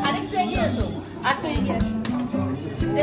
আরেকটু এগিয়ে আসো, আরেকটু এগিয়ে আসো।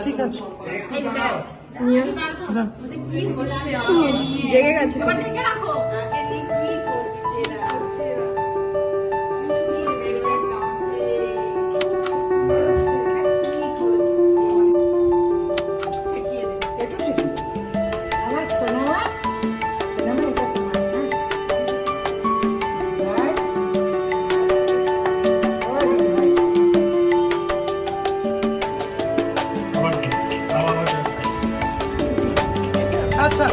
ঠিক আছে জেগে গেছে। আচ্ছা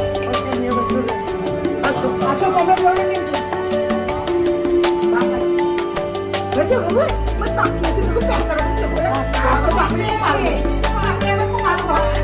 আসো আসো তোমরা চলে কিন্তু হয়েছে বাবু মা তাকিয়েছে দেখো প্যাঁচা বাচ্চা বলে বাপরে পারবে বাপরে আমার খুব ভালো হয়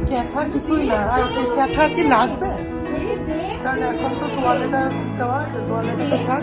ক্যাথা কিছুই না ক্যাথা কি লাগবে কারণ এখন তো তোয়ালেটা দেওয়া আছে তোয়ালেটা থাক